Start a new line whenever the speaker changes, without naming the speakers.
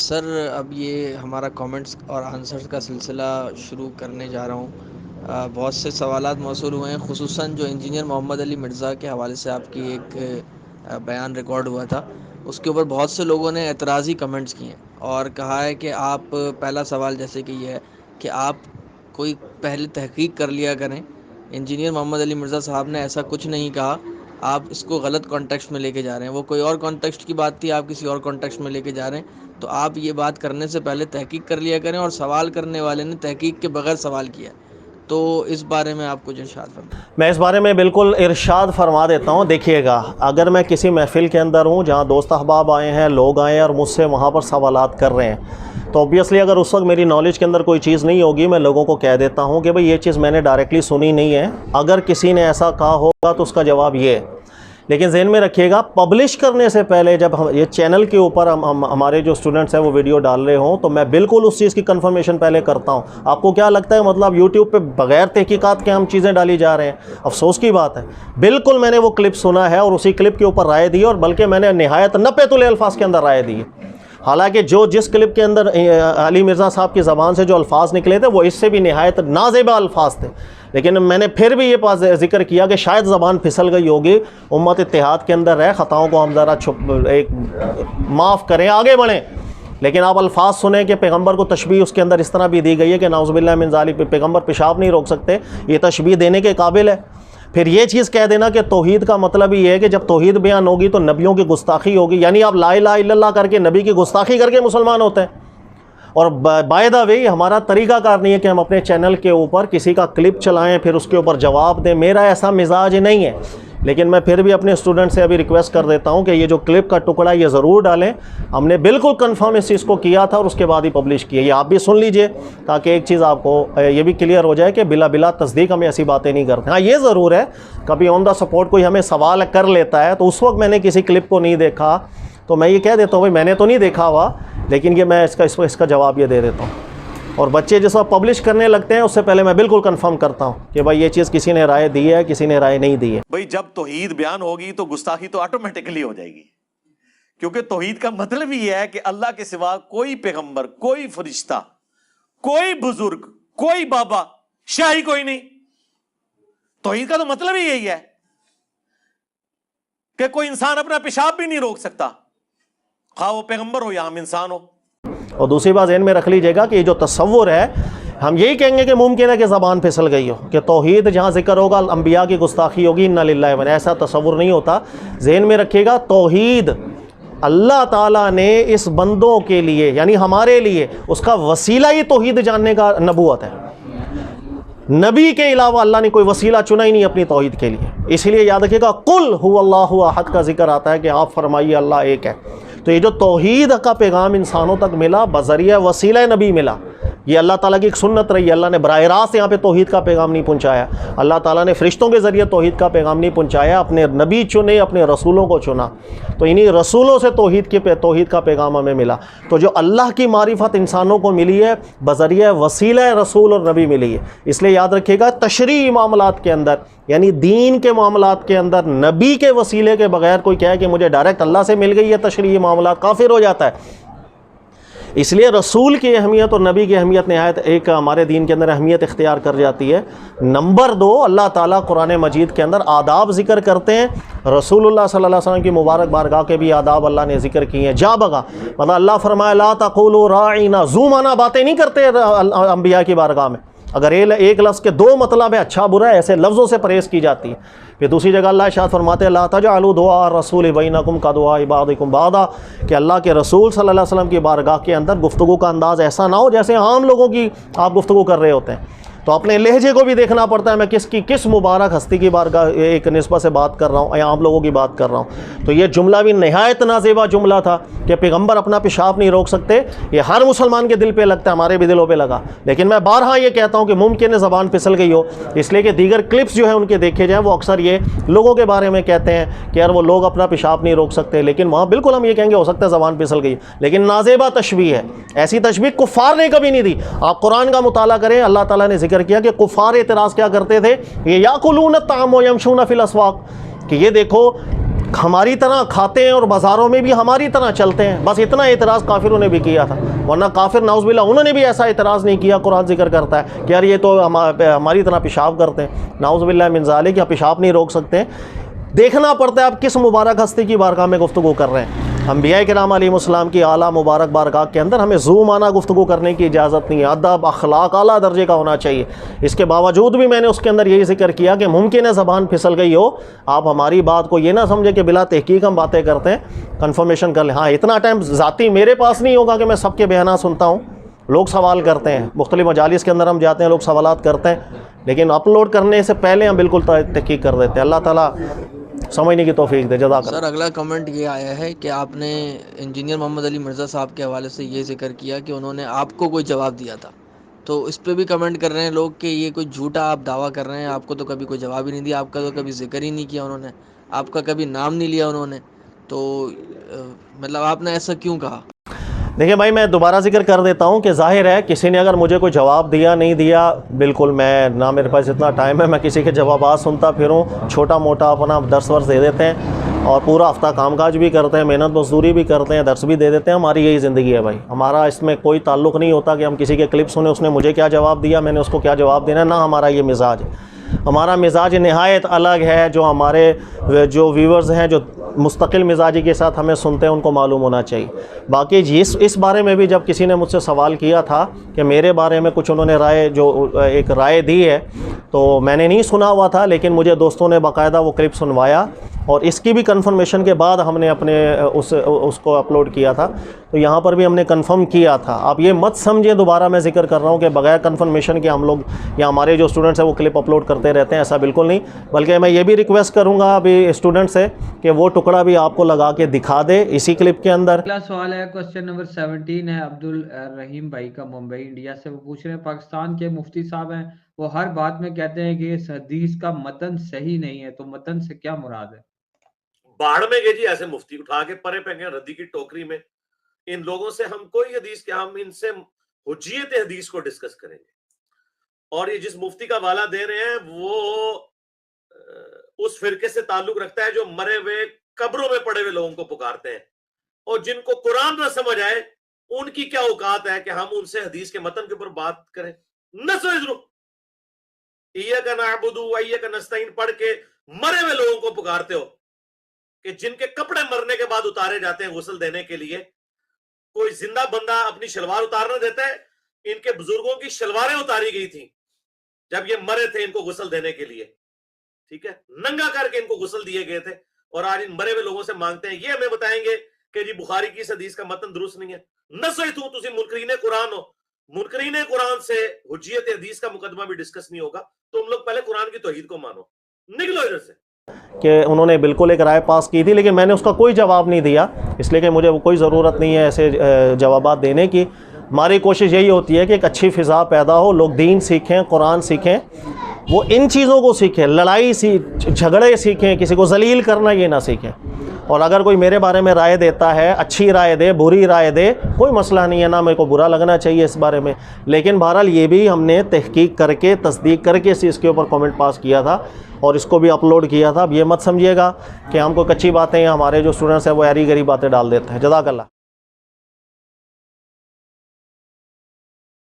سر اب یہ ہمارا کامنٹس اور آنسرز کا سلسلہ شروع کرنے جا رہا ہوں۔ بہت سے سوالات موصول ہوئے ہیں، خصوصاً جو انجینئر محمد علی مرزا کے حوالے سے آپ کی ایک بیان ریکارڈ ہوا تھا، اس کے اوپر بہت سے لوگوں نے اعتراضی کمنٹس کیے ہیں اور کہا ہے کہ آپ پہلا سوال جیسے کہ یہ ہے کہ آپ کوئی پہلے تحقیق کر لیا کریں۔ انجینئر محمد علی مرزا صاحب نے ایسا کچھ نہیں کہا، آپ اس کو غلط کانٹیکسٹ میں لے کے جا رہے ہیں۔ وہ کوئی اور کانٹیکسٹ کی بات تھی، آپ کسی اور کانٹیکسٹ میں لے کے جا رہے ہیں۔ تو آپ یہ بات کرنے سے پہلے تحقیق کر لیا کریں، اور سوال کرنے والے نے تحقیق کے بغیر سوال کیا، تو اس بارے میں آپ کچھ ارشاد فرمائیں۔
میں اس بارے میں بالکل ارشاد فرما دیتا ہوں۔ دیکھیے گا، اگر میں کسی محفل کے اندر ہوں جہاں دوست احباب آئے ہیں، لوگ آئے ہیں اور مجھ سے وہاں پر سوالات کر رہے ہیں، تو اوبیسلی اگر اس وقت میری نالج کے اندر کوئی چیز نہیں ہوگی، میں لوگوں کو کہہ دیتا ہوں کہ بھئی یہ چیز میں نے ڈائریکٹلی سنی نہیں ہے، اگر کسی نے ایسا کہا ہوگا تو اس کا جواب یہ ہے۔ لیکن ذہن میں رکھیے گا، پبلش کرنے سے پہلے جب یہ چینل کے اوپر ہمارے جو اسٹوڈنٹس ہیں وہ ویڈیو ڈال رہے ہوں، تو میں بالکل اس چیز کی کنفرمیشن پہلے کرتا ہوں۔ آپ کو کیا لگتا ہے مطلب یوٹیوب پہ بغیر تحقیقات کے ہم چیزیں ڈالی جا رہے ہیں؟ افسوس کی بات ہے، بالکل میں نے وہ کلپ سنا ہے اور اسی کلپ کے اوپر رائے دی، اور بلکہ میں نے نہایت نپے تلے الفاظ کے اندر رائے دی۔ حالانکہ جس کلپ کے اندر علی مرزا صاحب کی زبان سے جو الفاظ نکلے تھے وہ اس سے بھی نہایت نازیبا الفاظ تھے، لیکن میں نے پھر بھی یہ ذکر کیا کہ شاید زبان پھسل گئی ہوگی، امت اتحاد کے اندر ہے، خطاؤں کو ہم ذرا معاف کریں، آگے بڑھیں۔ لیکن آپ الفاظ سنیں کہ پیغمبر کو تشبیہ اس کے اندر اس طرح بھی دی گئی ہے کہ نعوذ باللہ من ذالک، پیغمبر پیشاب نہیں روک سکتے، یہ تشبیہ دینے کے قابل ہے۔ پھر یہ چیز کہہ دینا کہ توحید کا مطلب یہ ہے کہ جب توحید بیان ہوگی تو نبیوں کی گستاخی ہوگی، یعنی آپ لا الہ الا اللہ کر کے نبی کی گستاخی کر کے مسلمان ہوتے ہیں۔ اور بائی دا وے ہمارا طریقہ کار نہیں ہے کہ ہم اپنے چینل کے اوپر کسی کا کلپ چلائیں پھر اس کے اوپر جواب دیں، میرا ایسا مزاج نہیں ہے۔ لیکن میں پھر بھی اپنے اسٹوڈنٹ سے ابھی ریکویسٹ کر دیتا ہوں کہ یہ جو کلپ کا ٹکڑا یہ ضرور ڈالیں، ہم نے بالکل کنفرم اس چیز کو کیا تھا اور اس کے بعد ہی پبلش کیا، یہ آپ بھی سن لیجئے تاکہ ایک چیز آپ کو یہ بھی کلیئر ہو جائے کہ بلا تصدیق ہم ایسی باتیں نہیں کرتے۔ ہاں یہ ضرور ہے کبھی آن دا سپورٹ کوئی ہمیں سوال کر لیتا ہے تو اس وقت میں نے کسی کلپ کو نہیں دیکھا تو میں یہ کہہ دیتا ہوں بھائی میں نے تو نہیں دیکھا ہوا، لیکن یہ میں اس کا جواب یہ دے دیتا ہوں۔ اور بچے جس وقت پبلش کرنے لگتے ہیں اس سے پہلے میں بالکل کنفرم کرتا ہوں کہ بھائی یہ چیز کسی نے رائے دی ہے، کسی نے رائے نہیں دی ہے۔
بھائی جب توحید بیان ہوگی تو گستاخی تو آٹومیٹکلی ہو جائے گی، کیونکہ توحید کا مطلب ہی ہے کہ اللہ کے سوا کوئی پیغمبر، کوئی فرشتہ، کوئی بزرگ، کوئی بابا، شاہی کوئی نہیں۔ توحید کا تو مطلب ہی یہی ہے کہ کوئی انسان اپنا پیشاب بھی نہیں روک سکتا، خواہ وہ پیغمبر ہو یا ہم انسان ہو۔
اور دوسری بات ذہن میں رکھ لیجئے گا کہ یہ جو تصور ہے، ہم یہی کہیں گے کہ ممکن ہے کہ زبان پھسل گئی ہو، کہ توحید جہاں ذکر ہوگا انبیاء کی گستاخی ہوگی، انا للہ و انا، ایسا تصور نہیں ہوتا۔ ذہن میں رکھیے گا توحید اللہ تعالیٰ نے اس بندوں کے لیے یعنی ہمارے لیے اس کا وسیلہ ہی توحید جاننے کا نبوت ہے۔ نبی کے علاوہ اللہ نے کوئی وسیلہ چنا ہی نہیں اپنی توحید کے لیے، اس لیے یاد رکھیے گا قل هو اللہ احد کا ذکر آتا ہے کہ آپ فرمائیے اللہ ایک ہے۔ تو یہ جو توحید کا پیغام انسانوں تک ملا بذریعہ وسیلہ نبی ملا، یہ اللہ تعالیٰ کی ایک سنت رہی ہے۔ اللہ نے براہ راست یہاں پہ توحید کا پیغام نہیں پہنچایا، اللہ تعالیٰ نے فرشتوں کے ذریعے توحید کا پیغام نہیں پہنچایا، اپنے نبی چنے، اپنے رسولوں کو چنا، تو انہی رسولوں سے توحید کا پیغام ہمیں ملا۔ تو جو اللہ کی معرفت انسانوں کو ملی ہے بذریعہ وسیلہ رسول اور نبی ملی ہے۔ اس لیے یاد رکھیے گا تشریعی معاملات کے اندر یعنی دین کے معاملات کے اندر نبی کے وسیلے کے بغیر کوئی کہے کہ مجھے ڈائریکٹ اللہ سے مل گئی ہے تشریعی معاملات، کافر ہو جاتا ہے۔ اس لیے رسول کی اہمیت اور نبی کی اہمیت نہایت ایک ہمارے دین کے اندر اہمیت اختیار کر جاتی ہے۔ نمبر 2، اللہ تعالیٰ قرآن مجید کے اندر آداب ذکر کرتے ہیں، رسول اللہ صلی اللہ علیہ وسلم کی مبارک بارگاہ کے بھی آداب اللہ نے ذکر کیے ہیں۔ جا بگا مطلب اللہ فرمایا لا تقولوا راعینا، زو مانا باتیں نہیں کرتے انبیاء کی بارگاہ میں۔ اگر ایک لفظ کے 2 مطلب ہے اچھا برا ہے، ایسے لفظوں سے پرہیز کی جاتی ہے۔ پھر دوسری جگہ اللہ ارشاد فرماتے ہیں لا تجعلوا دعاء الرسول بینکم کدعاء بعضکم بعضا، کہ اللہ کے رسول صلی اللہ علیہ وسلم کی بارگاہ کے اندر گفتگو کا انداز ایسا نہ ہو جیسے عام لوگوں کی آپ گفتگو کر رہے ہوتے ہیں۔ تو اپنے لہجے کو بھی دیکھنا پڑتا ہے، میں کس مبارک ہستی کی بارگاہ ایک نسبت سے بات کر رہا ہوں یا عام لوگوں کی بات کر رہا ہوں۔ تو یہ جملہ بھی نہایت نازیبا جملہ تھا کہ پیغمبر اپنا پیشاب نہیں روک سکتے، یہ ہر مسلمان کے دل پہ لگتا ہے، ہمارے بھی دلوں پہ لگا۔ لیکن میں بارہا یہ کہتا ہوں کہ ممکن ہے زبان پھسل گئی ہو، اس لیے کہ دیگر کلپس جو ہیں ان کے دیکھے جائیں وہ اکثر یہ لوگوں کے بارے میں کہتے ہیں کہ یار وہ لوگ اپنا پیشاب نہیں روک سکتے، لیکن وہاں بالکل ہم یہ کہیں گے ہو سکتا ہے زبان پھسل گئی، لیکن نازیبا تشبیہ ہے، ایسی تشبیہ کفار نے کبھی نہیں دی۔ آپ قرآن کا مطالعہ کریں، اللہ تعالیٰ نے ذکر کیا کہ کفار اعتراض کیا کرتے تھے، یہ یاکلون الطعام ویمشون فی الاسواق، کہ یہ دیکھو ہماری طرح کھاتے ہیں اور بازاروں میں بھی ہماری طرح چلتے ہیں. بس اتنا اعتراض کافروں نے بھی کیا تھا, ورنہ کافر نعوذ باللہ انہوں نے بھی ایسا اعتراض نہیں کیا. قرآن ذکر کرتا ہے کہ یار یہ تو ہماری طرح پیشاب کرتے ہیں, نعوذ باللہ من ذالک, یا پیشاب نہیں روک سکتے. دیکھنا پڑتا ہے آپ کس مبارک ہستی کی بارگاہ میں گفتگو کر رہے ہیں. انبیاء کرام علیہ السلام کی اعلیٰ مبارک بارگاہ کے اندر ہمیں ذو معنی گفتگو کرنے کی اجازت نہیں ہے. ادب اخلاق اعلیٰ درجے کا ہونا چاہیے. اس کے باوجود بھی میں نے اس کے اندر یہی ذکر کیا کہ ممکن ہے زبان پھسل گئی ہو, آپ ہماری بات کو یہ نہ سمجھیں کہ بلا تحقیق ہم باتیں کرتے ہیں, کنفرمیشن کر لیں. ہاں اتنا ٹائم ذاتی میرے پاس نہیں ہوگا کہ میں سب کے بیانات سنتا ہوں. لوگ سوال کرتے ہیں, مختلف مجالس کے اندر ہم جاتے ہیں, لوگ سوالات کرتے ہیں, لیکن اپلوڈ کرنے سے پہلے ہم بالکل تحقیق کر دیتے ہیں. اللہ تعالیٰ سمجھنے کی توفیق دے. جزاک اللہ.
سر اگلا کمنٹ یہ آیا ہے کہ آپ نے انجینئر محمد علی مرزا صاحب کے حوالے سے یہ ذکر کیا کہ انہوں نے آپ کو کوئی جواب دیا تھا, تو اس پہ بھی کمنٹ کر رہے ہیں لوگ کہ یہ کوئی جھوٹا آپ دعویٰ کر رہے ہیں, آپ کو تو کبھی کوئی جواب ہی نہیں دیا, آپ کا تو کبھی ذکر ہی نہیں کیا انہوں نے, آپ کا کبھی نام نہیں لیا انہوں نے, تو مطلب آپ نے ایسا کیوں کہا؟
دیکھیں بھائی, میں دوبارہ ذکر کر دیتا ہوں کہ ظاہر ہے کسی نے اگر مجھے کوئی جواب دیا نہیں دیا, بالکل میں نہ میرے پاس اتنا ٹائم ہے میں کسی کے جوابات سنتا پھروں. چھوٹا موٹا اپنا درس ورس دے دیتے ہیں اور پورا ہفتہ کام کاج بھی کرتے ہیں, محنت مزدوری بھی کرتے ہیں, درس بھی دے دیتے ہیں. ہماری یہی زندگی ہے بھائی. ہمارا اس میں کوئی تعلق نہیں ہوتا کہ ہم کسی کے کلپ سنیں, اس نے مجھے کیا جواب دیا, میں نے اس کو کیا جواب دینا. نہ ہمارا یہ مزاج ہے. ہمارا مزاج نہایت الگ ہے. جو ہمارے جو ویورز ہیں جو مستقل مزاجی کے ساتھ ہمیں سنتے ہیں ان کو معلوم ہونا چاہیے. باقی اس بارے میں بھی جب کسی نے مجھ سے سوال کیا تھا کہ میرے بارے میں کچھ انہوں نے ایک رائے دی ہے, تو میں نے نہیں سنا ہوا تھا, لیکن مجھے دوستوں نے باقاعدہ وہ کلپ سنوایا اور اس کی بھی کنفرمیشن کے بعد ہم نے اپنے اس کو اپلوڈ کیا تھا. تو یہاں پر بھی ہم نے کنفرم کیا تھا. آپ یہ مت سمجھیں, دوبارہ میں ذکر کر رہا ہوں کہ بغیر کنفرمیشن کے ہم لوگ یا ہمارے جو اسٹوڈنٹس ہیں وہ کلپ اپلوڈ کرتے رہتے ہیں, ایسا بالکل نہیں. بلکہ میں یہ بھی ریکویسٹ کروں گا ابھی اسٹوڈنٹ سے کہ وہ ٹکڑا بھی آپ کو لگا کے دکھا دے اسی کلپ کے اندر.
اگلا سوال ہے کوسچن نمبر 17 ہے عبد الرحیم بھائی کا, ممبئی انڈیا سے. وہ پوچھ رہے ہیں پاکستان کے مفتی صاحب ہیں, وہ ہر بات میں کہتے ہیں کہ اس حدیث کا متن صحیح نہیں ہے, تو متن سے کیا مراد ہے؟
باڑ میں گئے جی, ایسے مفتی اٹھا کے پرے پھینکے ردی کی ٹوکری میں. ان لوگوں سے ہم کوئی حدیث کے, ہم ان سے حجیت حدیث کو ڈسکس کریں گے. اور یہ جس مفتی کا والا دے رہے ہیں وہ اس فرقے سے تعلق رکھتا ہے جو مرے ہوئے قبروں میں پڑے ہوئے لوگوں کو پکارتے ہیں, اور جن کو قرآن نہ سمجھ آئے ان کی کیا اوقات ہے کہ ہم ان سے حدیث کے متن کے اوپر بات کریں. ایاک نعبد و ایاک نستعین پڑھ کے مرے ہوئے لوگوں کو پکارتے ہو, کہ جن کے کپڑے مرنے کے بعد اتارے جاتے ہیں غسل دینے کے لیے. کوئی زندہ بندہ اپنی شلوار اتارنا دیتا ہے؟ ان کے بزرگوں کی شلواریں اتاری گئی تھیں جب یہ مرے تھے ان کو غسل دینے کے لیے, ٹھیک ہے, ننگا کر کے ان کو غسل دیے گئے تھے. اور آج ان مرے ہوئے لوگوں سے مانگتے ہیں, یہ ہمیں بتائیں گے کہ جی بخاری کی اس حدیث کا متن درست نہیں ہے. نسیتو تسی منکرین قرآن ہو, منکرین قرآن سے حجیت حدیث کا مقدمہ بھی ڈسکس نہیں ہوگا. تم لوگ پہلے قرآن کی توحید کو مانو, نکلو ادھر سے.
کہ انہوں نے بالکل ایک رائے پاس کی تھی, لیکن میں نے اس کا کوئی جواب نہیں دیا, اس لیے کہ مجھے کوئی ضرورت نہیں ہے ایسے جوابات دینے کی. ہماری کوشش یہی ہوتی ہے کہ ایک اچھی فضا پیدا ہو, لوگ دین سیکھیں, قرآن سیکھیں, وہ ان چیزوں کو سیکھیں, لڑائی جھگڑے سیکھیں, کسی کو ذلیل کرنا یہ نہ سیکھیں. اور اگر کوئی میرے بارے میں رائے دیتا ہے, اچھی رائے دے, بری رائے دے, کوئی مسئلہ نہیں ہے, نہ میرے کو برا لگنا چاہیے اس بارے میں. لیکن بہرحال یہ بھی ہم نے تحقیق کر کے تصدیق کر کے اس کے اوپر کامنٹ پاس کیا تھا اور اس کو بھی اپلوڈ کیا تھا. اب یہ مت سمجھیے گا کہ ہم کو کچی باتیں, ہمارے جو اسٹوڈنٹس ہیں وہ ایری گری باتیں ڈال دیتے ہیں. جزاک اللہ.